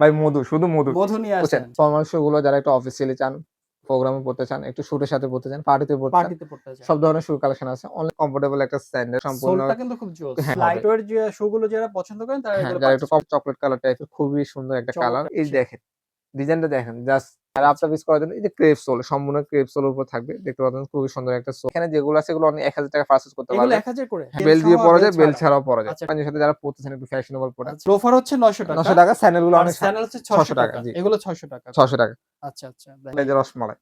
ভাই মধু, শুধু মধু। মধু নিয়ে বুঝছেন? আসেন। পরামর্শ গুলো যারা একটু অফিসিয়ালি চান, প্রোগ্রামে পড়তে চান, একটু স্যুটের সাথে পড়তে চান, পার্টিতে পড়তে চান, পার্টিতে পড়তে চান। সব ধরনের শু কালেকশন আছে। অনলি কমফোর্টেবল একটা স্যান্ডেল সম্পূর্ণ সোলটা কিন্তু খুব জোস। হ্যাঁ, হবে। লাইট ওয়েট যে শু গুলো যারা পছন্দ করেন তারা হ্যাঁ, এগুলো যারা একটু পারচেজ কম করতে চকোলেট কালার টাইপের খুবই সুন্দর একটা কালার। চমৎকার এই শেড। দেখেন, ডিজাইনটা দেখেন জাস্ট। আর আচ্ছা। আপনার পিস করার জন্য এই যে ক্রেপ সোল, সম্পূর্ণ ক্রেপ সোলের উপর থাকবে। দেখতে পাচ্ছেন খুবই সুন্দর একটা সোল। এখানে যেগুলো আছে এগুলো অনলি ৳১,০০০ পারচেজ করতে এগুলো পারবেন। ১,০০০ করে? হ্যাঁ, বেল বেল্ট সহ দিয়ে আর পরা বেল যায়, বেল্ট ছাড়া? ছাড়াও পরা যায়। আচ্ছা, পাঞ্জাবির সাথে যারা পড়তেছেন একটু ফ্যাশনেবল প্রোডাক্ট। আচ্ছা। লোফার হচ্ছে ৳৯০০ ৳৯০০ স্যান্ডেল গুলো আর অনেক স্যান্ডেল হচ্ছে ৳৬০০ ৳৬০০। জি, এগুলো ৳৬০০ করে। ৳৬০০। আচ্ছা, আচ্ছা। এই যে রসমালাই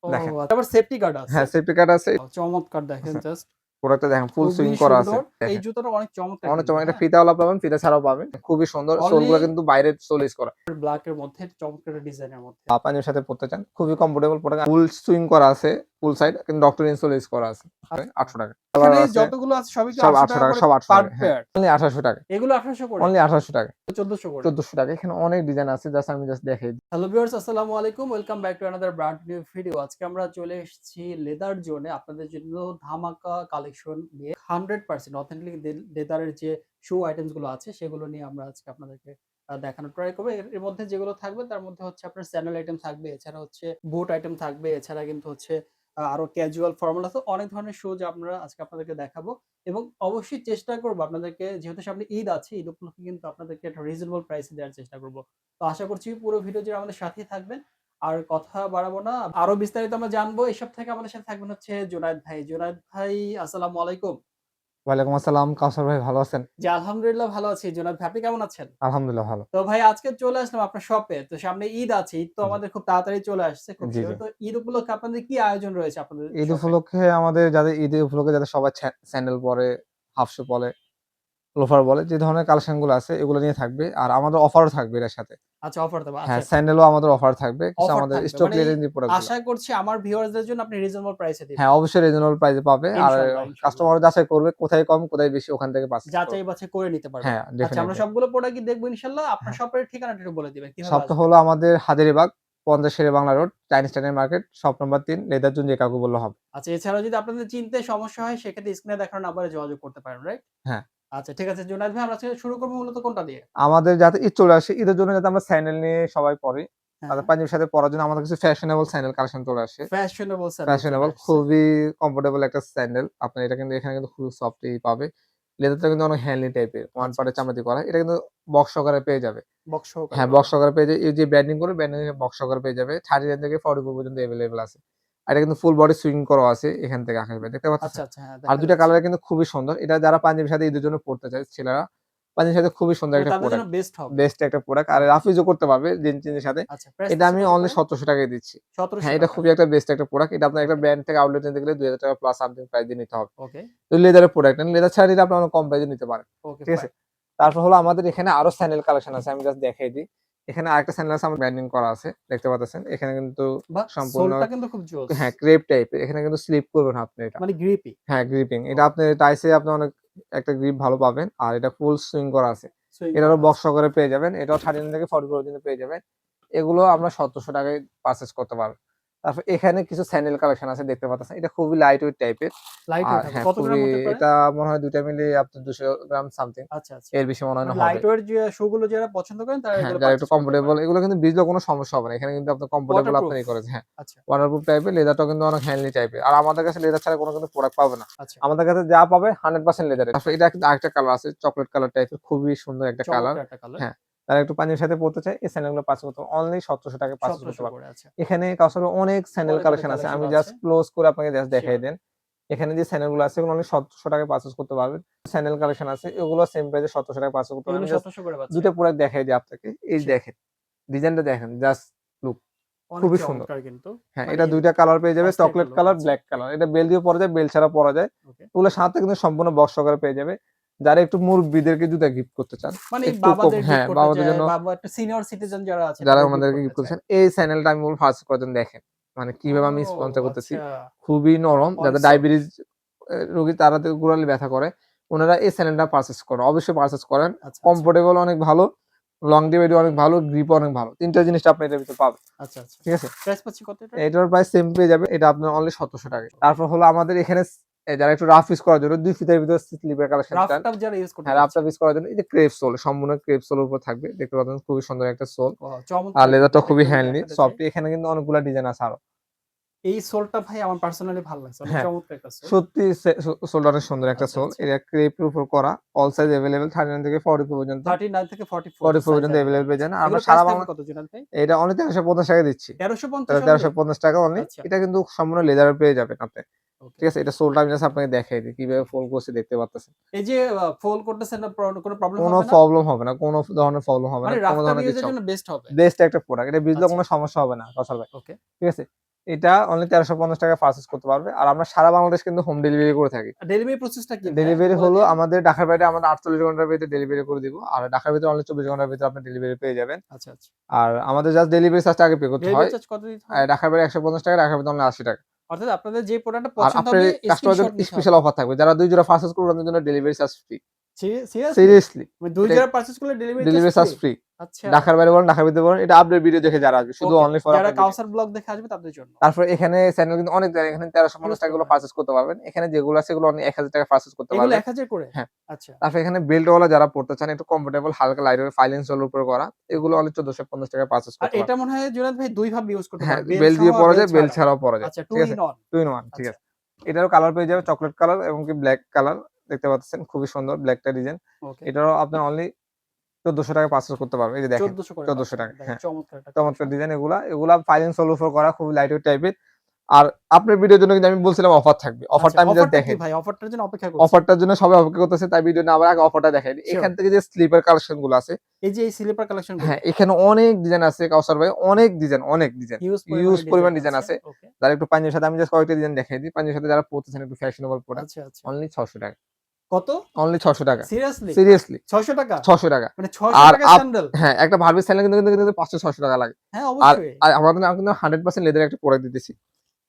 ও দেখেন। আচ্ছা, আবার সেফটি গার্ড আছে। হ্যাঁ, সেফটি কার্ড আছে। চমৎকার দেখেন জাস্ট। প্রোডাক্টটা দেখেন ফুল খুবই সুইং করা আছে। সুন্দর। এই দেখেন। জুতোটা অনেক চমৎকার অনেক কিন্তু, চমৎকার, এটা হ্যাঁ? ফিতাওয়ালা পাবেন, ফিতা ছাড়াও পাবেন। খুবই সুন্দর। সোল অনলি গুলো কিন্তু বাইরে সোল ইউজ করা। ব্ল্যাক এর মধ্যে চমৎকার একটা ডিজাইনের মধ্যে। পাঞ্জাবির সাথে পড়তে চান, খুবই কমফোর্টেবল প্রোডাক্ট। ফুল সুইং করা আছে, ফুল সাইড কিন্তু ডক্টর ইনসোল ইউজ করা আছে। আচ্ছা। ৳৮০০। কালার এখানে আছে, যতগুলো আছে সবই কি সব ৳৮০০ ৳৮০০, করে সব পার ৳৮০০। হ্যাঁ, পেয়ার? অনলি ৳৮০০। এগুলো ৳১৮০০ করে? অনলি ৳৮০০। ৳১৪০০ করে। ৳১৪০০। এখানে অনেক ডিজাইন আছে, জাস্ট আমি দেখাই দিই। হ্যালো ভিউয়ার্স, আসসালামু আলাইকুম। Welcome back to another brand new video. আজকে আমরা চলে এসেছি লেদার জোনে আপনাদের জন্য ধামাকা কালেকশন নিয়ে 100% অথেন্টিক লেদারের যে শু আইটেমস গুলো আছে সেগুলো নিয়ে আমরা আজকে আপনাদেরকে দেখানোর ট্রাই করব। এর মধ্যে যেগুলো থাকবে তার মধ্যে হচ্ছে আপনার স্যান্ডেল আইটেম থাকবে, এছাড়া হচ্ছে বুট আইটেম থাকবে, এছাড়া কিন্তু হচ্ছে আরো ক্যাজুয়াল ফর্মাল আছে অনেক ধরনের শু যে আমরা আজকে আপনাদেরকে দেখাবো এবং অবশ্যই চেষ্টা করব আপনাদেরকে, যেহেতু সামনে ঈদ আছে, ঈদ উপলক্ষে কিন্তু আপনাদেরকে একটা রিজনেবল প্রাইসে দেওয়ার চেষ্টা করব। তো আশা করছি পুরো ভিডিও জুড়ে আমাদের সাথেই থাকবেন। আর কথা বাড়াবো না। আরো বিস্তারিত আমরা জানবো। এসব থেকে আমাদের সাথে থাকবেন হচ্ছে জুনায়েদ ভাই। জুনায়েদ ভাই, আসসালামু আলাইকুম। ওয়ালাইকুম আসসালাম। কাউসার ভাই ভালো আছেন? জি, আলহামদুলিল্লাহ ভালো আছি। জুনায়েদ ভাই, আপনি কেমন আছেন? আলহামদুলিল্লাহ ভালো। তো ভাই, আজকে চলে আসলাম আপনার শপে। তো সামনে ঈদ আছে। ঈদ তো জি, আমাদের খুব তাড়াতাড়ি চলে আসছে, খুব জি, জি। শিওর। তো ঈদ উপলক্ষে আপনাদের কি আয়োজন রয়েছে আপনাদের ঈদ শপে? উপলক্ষে আমাদের যাদের ঈদ উপলক্ষে যাদের সবাই স্যান্ডেল পরে, হাফ শু পরে, লোফার বলে, যে ধরনের কালেকশন গুলো আছে এগুলো নিয়ে থাকবে। আর আমাদের অফারও থাকবে এটার সাথে। আচ্ছা, অফার দেবো। হ্যাঁ, আচ্ছা, স্যান্ডেলও আমাদের অফার থাকবে। কিছু অফার আমাদের থাকবে। স্টক মানে ক্লিয়ারেন্স যে প্রোডাক্ট গুলা। আশা করছি আমার ভিউয়ার্সদের জন্য আপনি রিজনেবল প্রাইসে হ্যাঁ, দিবেন। অবশ্যই রিজনেবল প্রাইস এ পাবে। আর ইনশাআল্লাহ, ইনশাআল্লাহ। কাস্টমারও যাচাই করবে কোথায় কম, কোথায় বেশি, ওখান থেকে পারচেজ করবে। যাচাই বাছাই করে নিতে পারবে। হ্যাঁ, আচ্ছা, আমরা ডেফিনিটলি। সবগুলো প্রোডাক্টই দেখবো ইনশাআল্লাহ। আপনার হ্যাঁ, শপের ঠিকানাটা একটু বলে দিবেন কিভাবে শপটা আসবে? হলো আমাদের হাজারীবাগ ৫০ শেরে-বাংলা রোড, চাইনিজ টাউনের market, shop number ৩, leather zone, যে কাউকে বললে হবে। আচ্ছা, এছাড়াও যদি আপনাদের চিনতে সমস্যা হয় সেক্ষেত্রে স্ক্রিনে দেখানো নাম্বারে যোগাযোগ করতে পারেন, রাইট? হ্যাঁ, আচ্ছা, ঠিক আছে জুনায়েদ ভাই, আমরা আজকে শুরু করব মূলত কোনটা দিয়ে? আমাদের যাতে ঈদ চলে আসে, ঈদের জন্য যাতে আমরা স্যান্ডেল নিয়ে সবাই পড়ি, হ্যাঁ, তাদের পাঞ্জাবির সাথে পরার জন্য আমাদের কিছু ফ্যাশনেবল স্যান্ডেল কালেকশন চলে আসে। ফ্যাশনেবল স্যান্ডেল চলে ফ্যাশনেবল, আসছে। খুবই কমফোর্টেবল একটা স্যান্ডেল। আপনার এটা কিন্তু এখানে কিন্তু খুবই সফটই পাবে। লেদারটা কিন্তু অনেক হ্যান্ডলি টাইপের। ওয়ান আচ্ছা, পার্টের আচ্ছা। চামড়া দিয়ে করা। এটা কিন্তু বক্স সহকারে পেয়ে যাবে। বক্স সহকারে হ্যাঁ, করা। বক্স সহকারে পেয়ে যাবে। এই যে ব্র্যান্ডিং করে, ব্র্যান্ডিং এর বক্স সহকারে পেয়ে যাবে। 39 থেকে 44 পর্যন্ত এভেইলেবল আছে। আর এটা কিন্তু ফুল বডি সুইং করা আছে এখান থেকে আকাশ ভাই। দেখতে আচ্ছা, পাচ্ছেন? আচ্ছা, হ্যাঁ, আর দেখা ২ টা যাচ্ছে। কালার কিন্তু খুবই সুন্দর। এটা যারা পাঞ্জাবির সাথে ঈদের জন্য পড়তে চায় ছেলেরা, পাঞ্জাবির সাথে খুবই সুন্দর মানে একটা তাদের জন্য প্রোডাক্ট। বেস্ট হবে। বেস্ট একটা প্রোডাক্ট। আর ওকে। রাফ ইউজও করতে পারবে জিনের সাথে। আচ্ছা, প্রাইস এটা দিচ্ছে আমি কত অনলি করে? ৳১৭০০ টাকায় দিচ্ছি। হ্যাঁ, এটা ৳১৭০০। খুবই একটা বেস্ট একটা প্রোডাক্ট। এটা আপনার একটা ওকে, ব্র্যান্ড থেকে আউটলেট নিতে গেলে ৳২,০০০ প্লাস সামথিং প্রাইস দিয়ে নিতে হবে। ওকে, তো লেদারের প্রোডাক্ট, লেদার ছাড়া নিলে আপনি অনেক কম প্রাইসে নিতে পারেন। ওকে, ঠিক আছে? ফাইন। তারপর হলো আমাদের এখানে আরো স্যান্ডেল কালেকশন আছে। আমি জাস্ট দেখাই দিই। এখানে আরেকটা স্যান্ডেল আছে, আমার ব্র্যান্ডিং করা আছে। দেখতে পাচ্ছেন। এখানে কিন্তু বাহ! সম্পূর্ণ সোলটা কিন্তু খুব জোস। হ্যাঁ, ক্রেপ টাইপের। এখানে কিন্তু স্লিপ করবে না আপনি এটা। মানে গ্রিপি। হ্যাঁ, গ্রিপিং। এটা ওকে, আপনি টাইসে আপনি অনেক একটা গ্রিপ ভালো পাবেন। আর এটা ফুল সুইং করা আছে। সুইং এটারও করা বক্স আছে। সহকারে পেয়ে যাবেন। এটাও 39 থেকে 44 পর্যন্ত পেয়ে যাবেন। এগুলো আমরা ৳১৭০০ টাকায় পারচেজ করতে পারবেন। তারপর এখানে কিছু স্যান্ডেল কালেকশন আছে, দেখতে পাচ্ছেন। এটা খুবই লাইট ওয়েট টাইপের। লাইট আর ওয়েট হবে। হ্যাঁ, কত গ্রাম খুবই, হতে পারে? এটা মনে হয় ২ টা মিলিয়ে আপনার ২০০ গ্রাম সামথিং। আচ্ছা, আচ্ছা। এর বেশি মনে হয় মানে না হবে। লাইট ওয়েট যে শু গুলো যারা পছন্দ করেন তারা হ্যাঁ, এগুলো যারা একটু পারচেজ করতে কমফোর্টেবল, পারেন। এগুলো কিন্তু ভিজলেও কোনো সমস্যা হবে না। এখানে কিন্তু আপনার কমফোর্টেবল ওয়াটারপ্রুফ। আপনার করেছে। হ্যাঁ, আচ্ছা, ওয়াটারপ্রুফ টাইপের, লেদারটাও কিন্তু অনেক হ্যান্ডলি টাইপের। আর আমাদের কাছে লেদার ছাড়া কোনো কিন্তু প্রোডাক্ট পাবে না। আচ্ছা। আমাদের কাছে যা পাবে 100% লেদারের। তারপর এটা কিন্তু আরেকটা কালার আছে, চকোলেট কালার টাইপের, খুবই সুন্দর একটা কালার। চমৎকার একটা কালার। হ্যাঁ, যারা একটু পাঞ্জাবির সাথে পড়তে চায় এই স্যান্ডেলগুলো পারচেজ করতে অনলি ৳১৭০০ টাকায় পারচেজ করতে ১৭০০ পারবে। করে আছে। এখানে কাউসারে অনেক স্যান্ডেল অনেক, অনেক কালেকশন আছে। কালেকশন আমি আছে। জাস্ট ক্লোজ করে আপনাকে জাস্ট দেখাই সিওর। দেন। এখানে যে স্যান্ডেলগুলো আছে এগুলো অনলি ৳১৭০০ টাকায় পারচেজ করতে পারবেন। স্যান্ডেল কালেকশন আছে, এগুলো সেম প্রাইসে ৳১৭০০ টাকায় পারচেজ করতে পারবেন। এগুলো আমি জাস্ট ১৭০০ করে ২ পাচ্ছেন। টা প্রোডাক্ট দেখাই দিই আপনাকে। এই শিওর। দেখেন, ডিজাইনটা দেখেন, জাস্ট লুক অনেক খুবই সুন্দর। চমৎকার কিন্তু। হ্যাঁ, মানে এটা ২ টা কালার পেয়ে যাবে, অস্থির একটা চকোলেট লুক কালার, আছে। Black colour. এটা বেল দিয়ে পরা যায়, বেল ছাড়া পরা যায়। ওকে। ওগুলোর সাথে কিন্তু সম্পূর্ণ বক্স সহকারে পেয়ে যাবে। যারা একটু মুরব্বিদেরকে জুতা গিফট করতে চান, মানে একটু কম, বাবাদের গিফট হ্যাঁ, করতে বাবাদের চায়, জন্য, বাবা একটু সিনিয়র সিটিজেন যারা আছে যারা তাদের গিফট আমাদেরকে করতে গিফট চায়। করতেছেন, এই স্যান্ডেলটা আমি বলব ফার্স্ট করার জন্য দেখেন। মানে ও কিভাবে আমি স্পন্সর করতেছি। আচ্ছা। খুবই নরম। অনেক যাদের সফট। ডায়াবেটিস রোগী, তাদের গোড়ালি ব্যথা করে, উনারা এই স্যান্ডেলটা পারচেজ করেন। অবশ্যই পারচেজ করেন। আচ্ছা, আচ্ছা। কমফোর্টেবল অনেক ভালো, লংজিভিটি অনেক ভালো, গ্রিপ অনেক ভালো। ৩ টা জিনিসটা আপনি এটার ভিতরে পাবেন। আচ্ছা, আচ্ছা। ঠিক আছে? প্রাইস পাচ্ছি কত এটার? এটার প্রাইস সেম পেয়ে যাবে। এটা আপনার অনলি ৳১৭০০ টাকায়। তারপর হলো আমাদের এখানে যারা একটু রাফ ইউজ করার জন্য 2 ফিটের ভিতরে স্লিপার কালেকশন রাফ চান, টাফ যারা ইউজ করতে হ্যাঁ রাফ চাচ্ছে। টাফ ইউজ করার জন্য এই যে ক্রেপ সোল, সম্পূর্ণ ক্রেপ সোলের উপর থাকবে। দেখতে পাচ্ছেন খুবই সুন্দর একটা সোল। ওয়াও! আর চমৎকার কিন্তু লেদারটা এটা খুবই একটু আমি হ্যান্ডলি, দেখাতে চাই। সফট। এখানে কিন্তু অনেকগুলা ডিজাইন আছে আরো। এই সোলটা ভাই আমার পার্সোনালি ভালো লাগছে। অনেক হ্যাঁ, চমৎকার একটা সোল। সত্যি সোলটা অনেক সুন্দর একটা আচ্ছা, সোল। আচ্ছা। এটা ক্রেপের উপর করা। অল সাইজ এভেইলেবল 39 থেকে 44 পর্যন্ত। 39 থেকে 44 44 সাইজ পর্যন্ত এভেইলেবল এভেইলেবল পেয়ে আছে। যান। আর আমরা এগুলোর প্রাইস সারা থাকবে বাংলা কত জুনাল ভাই? এটা অনলি 1350 টাকা দিচ্ছি। 1350 অনলি? 1350 টাকা অনলি। আচ্ছা, এটা কিন্তু সম্পূর্ণ লেদারের পেয়ে যাবেন আপনি। ওকে। ঠিক আছে? এটা সোলটা আমি জাস্ট আপনাকে দেখাই দিই। কিভাবে ফোল্ড করছি দেখতে পারতেছেন। এই যে ফোল্ড করতেছেন না কোনো প্রবলেম কোনো হবে না? প্রবলেম হবে না। কোনো ধরনের প্রবলেম হবে না। মানে কোনো রাফ টাফ ধরনের ইউজ কিছু এর হবে জন্য বেস্ট হবে। বেস্ট একটা প্রোডাক্ট। এটা ভিজলেও আচ্ছা, কোনো সমস্যা হবে না কাউসার ভাই। ওকে। ঠিক আছে? এটা অনলি 1350 টাকায় পারচেজ করতে পারবে। আর আমরা সারা বাংলাদেশ কিন্তু হোম ডেলিভারি করে থাকি। ডেলিভারি প্রসেসটা কি ভাইয়া? ডেলিভারি বলে হলো দিয়েন। আমাদের ঢাকার বাইরে আমাদের 48 ঘন্টার ভিতরে ডেলিভারি করে দিব। আর ঢাকার ভিতরে অনলি 24 ঘন্টার ভিতরে আপনি ডেলিভারি পেয়ে যাবেন। আচ্ছা, আচ্ছা। আর আমাদের জাস্ট ডেলিভারি চার্জটা আগে পে করতে ডেলিভারি হয়। চার্জ কত দিতে হবে? ঢাকার বাইরে 150 টাকা, ঢাকার ভিতরে অনলি 80 টাকা। অর্থাৎ আপনাদের যে প্রোডাক্টটা আর পছন্দ আপনার হবে কাস্টমারদের স্ক্রিনশট জন্য নিতে হবে। স্পেশাল অফার থাকবে। যারা 2 জোড়া পারচেজ করবে তাদের জন্য delivery charge free. Seriously? Seriously. মানে ২ এটা জোড়া পারচেজ করলে delivery charge delivery free? Charge free. আচ্ছা। ঢাকার বাইরে বলেন, ঢাকার ভিতরে বলেন। এটা আপডেট ভিডিও দেখে যারা আসবে। শুধু ওকে। অনলি ফর যারা আপনার ভিডিও। কাউসার ব্লগ দেখে আসবে তাদের জন্য। তারপর এখানে চ্যানেল কিন্তু অনেক জায়গায় এখানে 1350 হিউজ টাকা গুলো পরিমাণ। পারচেজ করতে পারবেন। এখানে যেগুলো আছে এগুলো অনলি 1000 টাকায় পারচেজ করতে এগুলো পারবেন। ১০০০ করে? হ্যাঁ। আচ্ছা। তারপর এখানে বেল্ট ওয়ালা যারা পড়তে চান একটু কমফোর্টেবল হালকা লাইট ওয়েট ফাইন্যান্স এর উপরে করা। এগুলো ওকে। অনলি 1450 টাকায় পারচেজ আর করতে এটা পারবেন। মনে হয় জুনায়েদ ভাই ২ ভাবে ইউজ করতে হ্যাঁ, পারবেন। বেল বেল্ট সহ দিয়ে আর পরা বেল যায়, বেল্ট ছাড়া। ছাড়াও পরা যায়। আচ্ছা 2 ঠিক আছে? ইন 1।2 in 1 ঠিক আচ্ছা, আছে। এটারও কালার পেয়ে যাবে চকোলেট কালার এবং কি ব্লাক কালার। দেখতে পাচ্ছেন খুবই সুন্দর ব্লাকটা ডিজাইন। ওকে। এটারও আপনার অনলি 1400 টাকায় পারচেজ করতে পারবেন। এই যে দেখেন ১৪০০ করে 1400 পাচ্ছেন। টাকা। দেখেন হ্যাঁ, চমৎকার একটা চমৎকার কালেকশন। ডিজাইন এগুলা। এগুলা ফাইন্যান্স এর উপর করা খুবই লাইট ওয়েট টাইপের। আর আপনার ভিডিওর জন্য কিন্তু আমি বলছিলাম অফার থাকবে। আচ্ছা, অফারটা আমি জাস্ট অফারটা কি দেখাই। ভাই? অফারটার জন্য অপেক্ষা করছি। অফারটার জন্য সবাই অপেক্ষা করতেছে তাই ভিডিও নেওয়ার আগে অফারটা দেখাই দিই। সিওর। এখান থেকে যে স্লিপার কালেকশন গুলো আছে, এই যে এই স্লিপার কালেকশন গুলো হ্যাঁ, এখানে অনেক ডিজাইন আছে কাউসার ভাই, অনেক ডিজাইন, অনেক ডিজাইন। হিউজ হিউজ পরিমাণে পরিমাণ ডিজাইন ডিজাইন আছে। আছে। ওকে। যারা একটু পাঞ্জাবির সাথে আমি জাস্ট কয়েকটা ডিজাইন দেখাই দিই। পাঞ্জাবির সাথে যারা পড়তেছেন একটু ফ্যাশনেবল প্রোডাক্ট আচ্ছা, আচ্ছা। অনলি 600 টাকা। কত? অনলি 600 টাকা। সিরিয়াসলি? সিরিয়াসলি ৬০০ টাকা? 600 টাকা। মানে ৬০০ আর টাকায় স্যান্ডেল? হ্যাঁ, একটা ভার্বিস স্যান্ডেল কিন্তু 500-600 টাকা লাগে। হ্যাঁ, আর অবশ্যই। আমাদের না কিন্তু 100% লেদার একটা প্রোডাক্ট দিতেছি।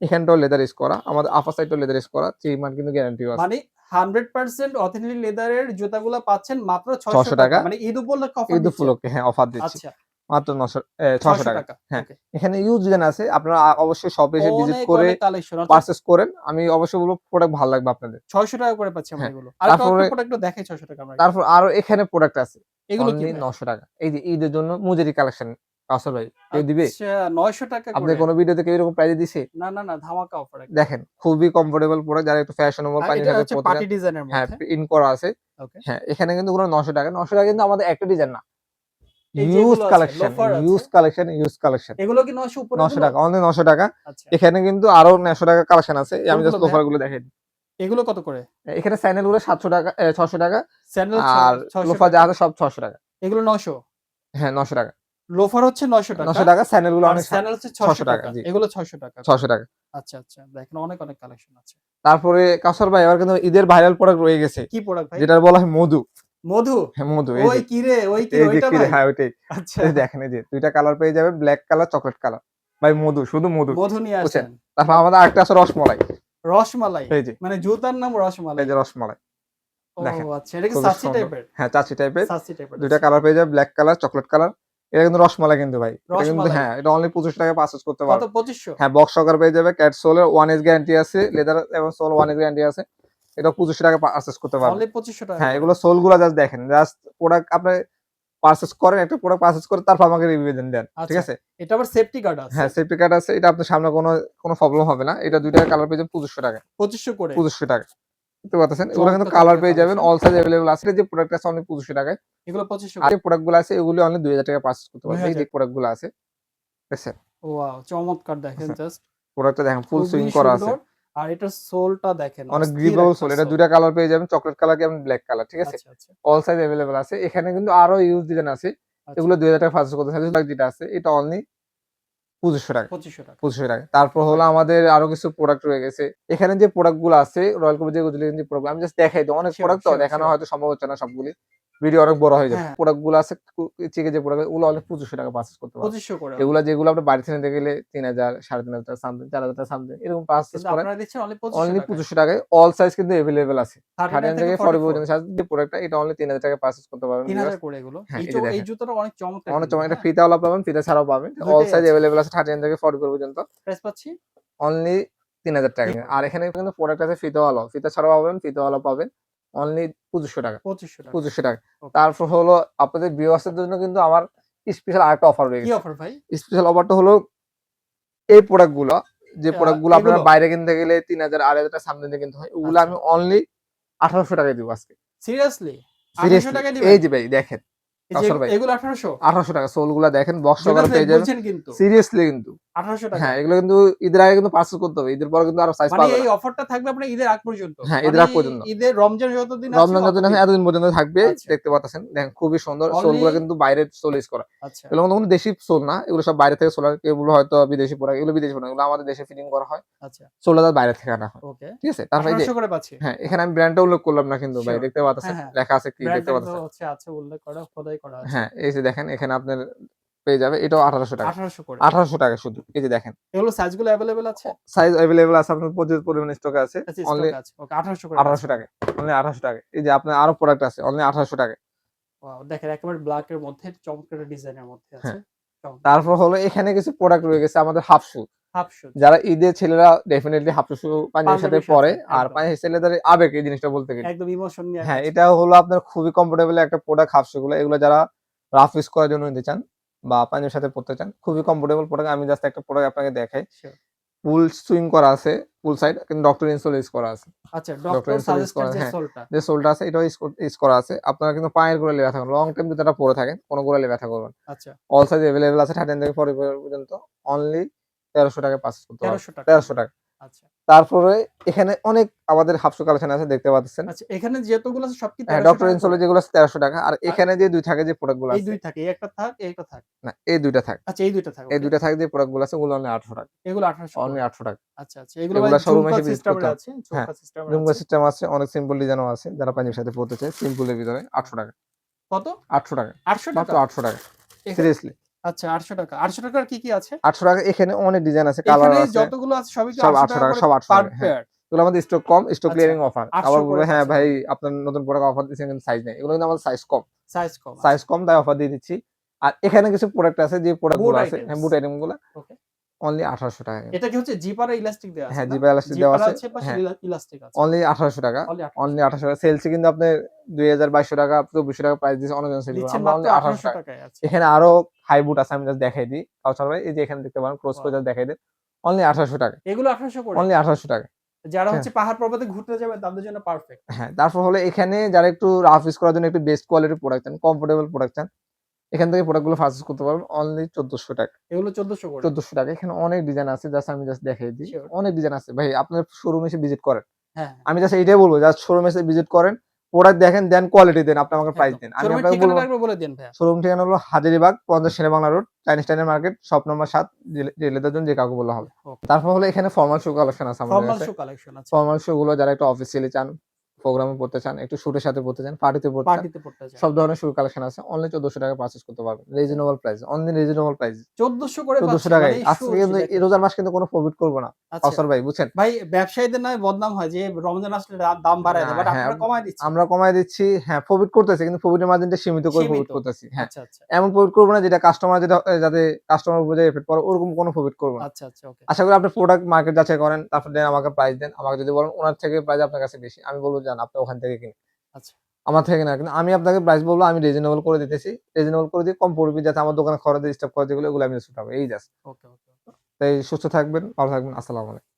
এখানটাও লেদার ইউজ করা। আমাদের আপার সাইডটাও লেদার ইউজ করা। 3 মান্থ কিন্তু গ্যারান্টিও আছে। মানে 100% অথেন্টিক লেদারের জুতাগুলা পাচ্ছেন মাত্র ৬০০ ৬০০ টাকা। টাকা। মানে ঈদ উপলক্ষে অফার ঈদ দিচ্ছেন। উপলক্ষে হ্যাঁ, অফার দিচ্ছি। আচ্ছা, মাত্র ৬০০ ৬০০ টাকা। টাকা। হ্যাঁ, ওকে। এখানে হিউজ ডিজাইন আছে। আপনারা অবশ্যই শপে এসে ভিজিট অনেক, করে অনেক কালেকশন অর্থাৎ পারচেজ করেন। আমি অবশ্যই বলব প্রোডাক্ট ভালো লাগবে আপনাদের। ৬০০ টাকা করে পাচ্ছি আমরা হ্যাঁ, এগুলো। আর কয়েকটা তারপরে প্রোডাক্ট দেখাই ৬০০ টাকা আমরা একটু। তারপর আরো এখানে প্রোডাক্ট আছে। এগুলো কি অনলি ভাই? ৯০০ টাকা। এই যে ঈদের জন্য মুজেরি কালেকশন। কাউসার ভাই কেউ দিবে? আচ্ছা ৯০০ টাকা আপনি করে। কোন ভিডিওতে কেউ এরকম প্রাইস দিছে? না, না, না ধামাকা অফার একদম। দেখেন খুবই কমফোর্টেবল প্রোডাক্ট যারা একটু ফ্যাশনেবল আর এটা পাঞ্জাবির সাথে হচ্ছে পড়তে চান। পার্টি ডিজাইনের হ্যাঁ, মধ্যে। ইন করা আছে। ওকে। হ্যাঁ, এখানে কিন্তু পুরো ৯০০ টাকা। ৯০০ টাকা কিন্তু আমাদের একটা ডিজাইন না। এই যে হিউজ এগুলো আছে, কালেকশন, লোফার আছে। Huge collection, huge collection. এগুলো কি ৯০০ উপরের ৯০০ গুলো? টাকা, অনলি ৯০০ টাকা। আচ্ছা। এখানে কিন্তু আরো ৯০০ টাকা কালেকশন আছে। আমি কোনগুলো জাস্ট ভাইয়া? লোফার গুলো দেখাই দিই। এগুলো কত করে? এখানে স্যান্ডেল গুলো ৭০০ টাকা, ৬০০ টাকা। স্যান্ডেল আর ৬০০ লোফার যা টাকা। আছে সব ৬০০ টাকা। এগুলো ৯০০। হ্যাঁ, ৯০০ টাকা। লোফার হচ্ছে ৯০০ টাকা। ৯০০ টাকা, স্যান্ডেল গুলো আর অনেক স্যান্ডেল হচ্ছে ৬০০ ৬০০ টাকা। টাকা। জি, এগুলো ৬০০ টাকা করে। ৬০০ টাকা। আচ্ছা, আচ্ছা। দেখেন অনেক, অনেক কালেকশন আছে। তারপরে কাউসার ভাই এবার কিন্তু ঈদের ভাইরাল প্রোডাক্ট রয়ে গেছে। কি প্রোডাক্ট ভাই? যেটা বলা হয় মধু। মধু? হ্যাঁ, মধু এই ওই যে। কিরে, ওই কিরে এই যে ওইটা কি রে, ভাই? হ্যাঁ ওইটাই। আচ্ছা। এই যে দেখেন এই যে ২ টা কালার পেয়ে যাবেন, ব্লাক কালার, চকোলেট কালার। ভাই মধু, শুধু মধু। মধু নিয়ে বুঝছেন? আসেন। তারপর আমাদের আরেকটা আছে রসমালাই। রসমালাই? এই যে, মানে জুতার নাম এই রসমালাই। যে রসমালাই। ও দেখেন আচ্ছা। এটা কি খুবই সাচ্চি সুন্দর। টাইপের? হ্যাঁ, চাচি টাইপের। সাচ্চি টাইপের ২ টা আচ্ছা। কালার পেয়ে যাবেন, ব্লাক কালার, চকোলেট কালার। এটা কিন্তু রসমালাই কিন্তু ভাই। এটা কিন্তু রসমালাই। হ্যাঁ, এটা অনলি ২৫০০ টাকায় পারচেজ করতে কত পারবেন। ২৫০০? হ্যাঁ, বক্স সহকারে পেয়ে যাবে। ক্যাট সোলের 1 এজ গ্যারান্টি আছে। লেদার এবং সোল 1 এজ গ্যারান্টি আছে। এটা ২৫০০ টাকায় পারচেজ করতে পারবেন। অনলি ২৫০০ টাকা হ্যাঁ, করে। এগুলো সোল গুলা জাস্ট দেখেন। জাস্ট প্রোডাক্ট আপনি পারচেজ করেন, একটা প্রোডাক্ট পারচেজ করে তারপর আমাকে রিভিউ দেন। ঠিক আচ্ছা। আছে? এটা আবার সেফটি গার্ড আছে। হ্যাঁ, সেফটি কার্ড আছে। এটা আপনার সামনে কোনো প্রবলেম হবে না। এটা ২ টার কালার পেয়ে যাবেন ২৫০০ টাকায়। ২৫০০ করে। ২৫০০ টাকা। বুঝতে পারতেছেন? এগুলো কিন্তু চমৎকার, কালার চমৎকার পেয়ে যাবেন। কালেকশন। অল সাইজ এভেইলেবল আছে। যে প্রোডাক্ট আছে অনলি ২৫০০ টাকায়। এগুলো ২৫০০ আর করে। যে প্রোডাক্ট গুলো আছে এগুলি অনলি ২০০০ টাকায় পারচেজ করতে পারবেন। এই যে ২০০০। প্রোডাক্ট গুলো আছে। দেখছেন? ওয়াও! চমৎকার দেখেন আচ্ছা, জাস্ট। প্রোডাক্টটা দেখেন ফুল খুবই সুইং করা আছে। সুন্দর। আর এটার সোলটা দেখেন অনেক অস্থির গ্রিপেবল একটা সোল। এটা সোল। ২ টা কালার পেয়ে যাবেন। চকোলেট কালার এবং ব্লাক কালার। ঠিক আছে? আচ্ছা, আচ্ছা, অল সাইজ এভেইলেবল আছে। এখানে কিন্তু আরো হিউজ ডিজাইন আছে। আচ্ছা। এগুলো ২০০০ টাকায় পারচেজ করতে চাইলে যেটা আছে এটা অনলি ২৫০০ টাকা। ২৫০০ টাকা। ২৫০০ টাকা। তারপর হলো ফাইন। আমাদের আরো কিছু প্রোডাক্ট রয়ে গেছে। এখানে যে প্রোডাক্ট গুলো আছে রয়্যাল কবির যে গুজলিন যে প্রোডাক্ট আমি জাস্ট দেখাই দিই। অনেক শিওর, প্রোডাক্ট তো শিওর, দেখানো শিওর। হয়তো সম্ভব হচ্ছে না সবগুলি। ভিডিও অনেক বড় হয়ে যাবে। হ্যাঁ, প্রোডাক্ট গুলো আছে চিকে যে প্রোডাক্ট ওগুলো অনলি ২৫০০ টাকা পারচেজ করতে পারবেন। ২৫০০ করে অনলি। এগুলা যেগুলো আপনি বাড়ি থেকে নিতে গেলে ৩০০০, ৩৫০০ টাকা সামথিং, ৪০০০ টাকা সামথিং এরকম পারচেজ কিন্তু করেন। আপনারা দিচ্ছেন অনলি ২৫০০ অনলি টাকায়। ২৫০০ টাকায় অল সাইজ কিন্তু এভেইলেবল আছে। 39 39 থেকে থেকে 44 44 পর্যন্ত সাইজ যে প্রোডাক্টটা এটা অনলি ৩০০০ টাকায় পারচেজ করতে পারবেন ৩০০০ ভিউয়ার্স। করে এগুলো। হ্যাঁ, এই এই যে এই দেখেন। জুতোটা অনেক চমৎকার অনেক কিন্তু, চমৎকার। এটা হ্যাঁ? ফিতাওয়ালা পাবেন, ফিতা ছাড়াও পাবেন। অল দুইটাই সাইজ আছে। এভেইলেবল আছে 39 থেকে 44 পর্যন্ত। প্রাইস পাচ্ছি? অনলি 3000 টাকা। আর এখানে কিন্তু প্রোডাক্ট আছে ফিতাওয়ালা, ফিতা ছাড়াও পাবেন, ফিতাওয়ালা পাবেন অনলি 2500 টাকা। 2500 টাকা। 2500 টাকা। ওকে। তারপর হলো আপনাদের ভিউয়ার্সদের জন্য কিন্তু আমার স্পেশাল আরেকটা অফার কি রয়েছে। অফার ভাই? স্পেশাল অফারটা হলো এই প্রোডাক্টগুলো, যে প্রোডাক্টগুলো আপনারা এগুলো? বাইরে কিনতে গেলে 3000 2500 টাকা সামনে দিয়ে কিনতে হয়, ওগুলো আচ্ছা। আমি অনলি 1800 টাকায় দিব আজকে। সিরিয়াসলি? 1800 সিরিয়াসলি টাকায় এই দিবেন? যে ভাই দেখেন, এই যে কাউসার ভাই এগুলো 1800? 1800 টাকা সোলগুলা দেখেন, বক্স জুনেদ সহকারে ভাই পেয়ে যাবেন। বলছেন কিন্তু। সিরিয়াসলি কিন্তু 1800 টাকা। হ্যাঁ, এগুলো কিন্তু ঈদের আগে কিন্তু পারচেজ করতে হবে। ঈদের পরে কিন্তু আরো সাইজ মানে পাবে এই না। অফারটা থাকবে আপনার ঈদের আগ পর্যন্ত। হ্যাঁ, ঈদের মানে আগ পর্যন্ত। ঈদের রমজান যতদিন আছে রমজান যতদিন আছে অতদিন। এতদিন পর্যন্ত থাকবে। আচ্ছা। দেখতে পাচ্ছেন। দেখেন খুবই সুন্দর। অনলি সোলগুলো কিন্তু বাইরের সোল ইউজ করা। আচ্ছা, এগুলো কিন্তু কোনো দেশি সোল না। এগুলো সব বাইরে থেকে সোল, এগুলো হয়তো বিদেশি প্রোডাক্ট, এগুলো বিদেশি প্রোডাক্ট। এগুলো আমাদের দেশে ফিটিং করা হয়। আচ্ছা। সোলটা বাইরে থেকে আনা হয়। ওকে। ঠিক আছে? তারপর এই যে 1800 করে পাচ্ছি। হ্যাঁ, এখানে আমি ব্র্যান্ডটা উল্লেখ করলাম না কিন্তু ভাই, সিওর। দেখতে পাচ্ছেন। হ্যাঁ, হ্যাঁ। লেখা আছে কি দেখতে ব্র্যান্ডটা কিন্তু পাচ্ছেন? হচ্ছে আছে উল্লেখ করা, খোদাই করা আছে। হ্যাঁ, এই যে দেখেন এখানে আপনার পেয়ে যাবে। এটাও 1800 টাকা। 1800 করে। 1800 টাকা শুধু। এই যে দেখেন। এগুলো সাইজগুলো এভেইলেবল আছে? সাইজ এভেইলেবল আছে, আপনার প্রচুর পরিমাণে স্টকে আছে। আচ্ছা, অনলি স্টক আছে। ওকে 1800 করে 1800 পাচ্ছেন। টাকা। অনলি 1800 টাকা। এই যে আপনার আরো প্রোডাক্ট আছে অনলি 1800 টাকায়। ওয়াও! দেখেন একেবারে ব্ল্যাক এর মধ্যে চমৎকার ডিজাইনের মধ্যে আছে। হ্যাঁ। চমৎকার। তারপর হলো এখানে কিছু প্রোডাক্ট রয়ে গেছে আমাদের হাফ শু। Half shoes. যারা ঈদে ছেলেরা ডেফিনিটলি হাফ শু পাঞ্জাবির সাথে পাঞ্জাবির পরে। সাথে আর একদম। ছেলেদের আবেগ এই জিনিসটা বলতে গেলে। একদম ইমোশন নিয়ে হ্যাঁ, কাজ এটা হলো আপনার খুবই কমফোর্টেবল একটা প্রোডাক্ট হাফ শু গুলো। এগুলো যারা রাফ ইউজ করার জন্য নিতে চান বা পাঞ্জাবির সাথে পড়তে চান, খুবই কমফোর্টেবল প্রোডাক্ট। আমি জাস্ট একটা প্রোডাক্ট আপনাকে দেখাই। শিওর। ফুল সুইং করা আছে, ফুল সাইড কিন্তু ডক্টর ইনসোল ইউজ করা আছে। আচ্ছা, doctor doctor insole use suggested করা, যে হ্যাঁ, সোলটা। যে সোলটা আছে এটাও ইউজ করা আছে। আপনারা কিন্তু পায়ের গোড়ালি ব্যথা করবেন। লং টাইম যদি এটা পরে থাকেন, কোন গোড়ালি ব্যথা করবেন। আচ্ছা, অল সাইজ এভেইলেবল আছে 13 থেকে 40 পর্যন্ত। অনলি 1300 টাকায় পারচেজ করতে পারবেন। 1300 টাকা। 1300 টাকা। আচ্ছা। তারপরে এখানে অনেক আমাদের হাফ শু কালেকশন আছে, দেখতে পাচ্ছেন। আচ্ছা, এখানে যতগুলো আছে সব কি হ্যাঁ, 1300 ডক্টর টাকা ইনসোল করে? এর যেগুলো আছে 1300 টাকা। আর আর এখানে যে 2 থাকে যে প্রোডাক্ট গুলো এই আছে, ২ থাকে। এই একটা থাক, এই একটা থাক। না এই 2 টা থাক। আচ্ছা, এই ২ টা থাক। এই ওকে। 2 টা থাকে যে প্রোডাক্ট গুলো আছে ওগুলো অনলি 800 টাকা। এগুলো 1800 অনলি করে। 800 টাকা। আচ্ছা, আচ্ছা। এগুলো ভাই এগুলা শোরুমে ঝুমকা এসে ভিজিট করতে সিস্টেমের হবে। আছে, হ্যাঁ, ঝুমকা সিস্টেমের জুমকা আছে। সিস্টেম আছে, অনেক সিম্পল ডিজাইনও আছে। যারা পাঞ্জাবির সাথে পড়তে চায় সিম্পল এর ভিতরে 800 টাকা। কত? 800 টাকা। ৮০০ মাত্র টাকা? 800 টাকা। এখা সিরিয়াসলি। আচ্ছা, ৮০০ টাকা। ৮০০ টাকার কি আছে? 800 টাকা এখানে অনেক ডিজাইন আছে, কালার এখানে আছে। যতগুলো আছে সবই কি সব ৮০০ 800 টাকা টাকা, করে সব 800 পার টাকা। হ্যাঁ। পেয়ার? এগুলো আমাদের স্টক কম, স্টক আচ্ছা, ক্লিয়ারিং অফার। ৮০০ আবার করে বলবে হ্যাঁ পাচ্ছেন ভাই অনলি। আপনার নতুন প্রোডাক্ট অফার দিচ্ছেন কিন্তু সাইজ নাই। এগুলো কিন্তু আমাদের সাইজ কম। সাইজ কম। সাইজ আচ্ছা। কম তাই অফার দিয়ে দিচ্ছি। আর এখানে কিছু প্রোডাক্ট আছে যে প্রোডাক্ট বুট গুলো আছে, হ্যাঁ, আইটেমস। বুট আইটেম গুলা ওকে। অনলি 1800 টাকা। এটা কি হচ্ছে জিপার আর ইলাস্টিক দেয়া আছে হ্যাঁ, না? জিপার এলাস্টিক দেওয়া জিপার আছে। আছে পাশে হ্যাঁ, ইলাস্টিক আছে। অনলি 1800 টাকা। অনলি ১৮০০ অনলি টাকা। 1800 টাকা। সেলসে কিন্তু আপনার 2000 2200 টাকা, 2400 টাকা প্রাইস দিয়েছে অনেকজন সেল করে। দিচ্ছেন আমরা মাত্র অনলি 1800 ১৮০০ টাকা। টাকায়। আচ্ছা। এখানে আরো হাই বুট আছে, আমি জাস্ট দেখাই দিই। কাউসার ভাই এই যে এখানে দেখতে পারেন, ক্লোজ করে ওয়াও! জাস্ট দেখাই দেন। অনলি 1800 টাকা। এগুলো ১৮০০ করে? অনলি 1800 টাকা। যারা ঠিক হচ্ছে আছে? পাহাড় পর্বতে ঘুরতে যাবে তাদের জন্য পারফেক্ট। হ্যাঁ, তারপর হলো এখানে যারা একটু রাফ ইউজ করার জন্য একটু বেস্ট কোয়ালিটির প্রোডাক্ট চান, কমফোর্টেবল প্রোডাক্ট চান, এখান থেকে প্রোডাক্ট গুলো পারচেজ করতে পারবেন অনলি 1400 টাকা। এগুলো ১৪০০ করে। 1400 টাকা। এখানে অনেক ডিজাইন আছে, জাস্ট আমি জাস্ট দেখাই দিই। সিওর। অনেক ডিজাইন আছে। ভাই আপনার শোরুম এসে ভিজিট করেন। হ্যাঁ, হ্যাঁ। আমি জাস্ট এইটাই বলব, জাস্ট শোরুম এসে ভিজিট করেন, প্রোডাক্ট দেখেন, দেন কোয়ালিটি দেন, আপনি আমাকে প্রাইস একদম। দিন। আমি শোরুমের আপনাকে বলব ঠিকানাটা একবার বলে দিন ভাইয়া। শোরুম ঠিকানা হলো হাজারীবাগ 50 শেরেবাংলা রোড, চাইনিজ টাইনের মার্কেট, শপ নম্বর 7, জেলেদার জন্য যে কাউকে বললে হবে। ওকে। তারপর হলো এখানে ফরমাল শু কালেকশন আছে আমাদের ফরমাল কাছে। শু কালেকশন আছে। ফরমাল শু গুলো যারা একটু অফিসিয়ালি চান, প্রোগ্রামে পড়তে চান, একটু স্যুটের সাথে পড়তে চান, পার্টিতে পড়তে চান, পার্টিতে পড়তে যায়। সব ধরনের শু কালেকশন আছে। অনলি 1400 টাকায় পারচেজ করতে পারবেন। Reasonable price, only reasonable price. ১৪০০ করে 1400 পাচ্ছেন টাকায়। মানে আজকে শুরু কিন্তু এই দেখেন। রোজার মাস কিন্তু কোনো প্রফিট করব না। আচ্ছা। কাউসার ভাই বুঝছেন? ভাই ব্যবসায়ীদের নয় বদনাম হয় যে রমজান আসলে দাম বাড়ায় না, দেয়। বাট হ্যাঁ, আপনারা কমায় দিচ্ছেন। আমরা কমায় দিচ্ছি। হ্যাঁ, প্রফিট করতেছি কিন্তু প্রফিটের মার্জিনটা সীমিত করে প্রফিট সীমিত। করতেছি। হ্যাঁ, আচ্ছা, আচ্ছা। এমন প্রফিট করব না যেটা কাস্টমার যাতে কাস্টমার উপরে এফেক্ট পড়ে, ওরকম কোনো প্রফিট করব না। আচ্ছা, আচ্ছা। ওকে। আশা করি আপনি প্রোডাক্ট মার্কেট যাচাই করেন, তারপর দেন আমাকে প্রাইস দেন। আমাকে যদি বলেন উনার থেকে প্রাইস আপনার কাছে বেশি, আমি বলব যান আপনি ওখান থেকে কিনুন। আচ্ছা। আমার থেকে না, কিন্তু আমি আপনাকে প্রাইস বলব, আমি রিজনেবল করে দিতেছি। রিজনেবল করে দিয়ে কম পড়বে যাতে আমার দোকানে খরচ, স্টাফ খরচ যেগুলো, এগুলো আমি ছুটাবো। এই জাস্ট। ওকে, ওকে। তাই সুস্থ থাকবেন, ভালো থাকবেন। আসসালামু আলাইকুম।